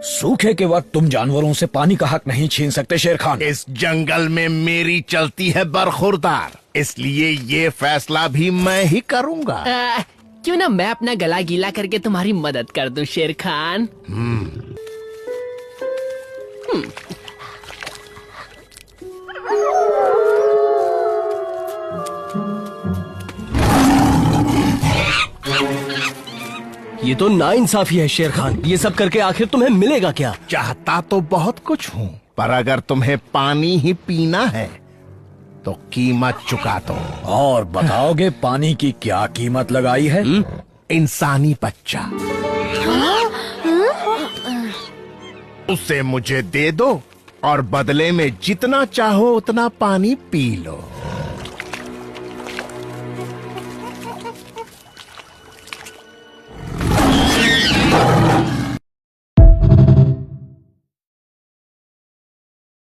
सूखे के वक्त तुम जानवरों से पानी का हक नहीं छीन सकते शेर खान। इस जंगल में मेरी चलती है बरखुरदार, इसलिए ये फैसला भी मैं ही करूंगा। क्यों ना मैं अपना गला गीला करके तुम्हारी मदद कर दूं शेर खान। ये तो नाइंसाफी है शेर खान, ये सब करके आखिर तुम्हें मिलेगा क्या? चाहता तो बहुत कुछ हूँ, पर अगर तुम्हें पानी ही पीना है तो कीमत चुका दो। और बताओगे पानी की क्या कीमत लगाई है? इंसानी बच्चा, उसे मुझे दे दो और बदले में जितना चाहो उतना पानी पी लो।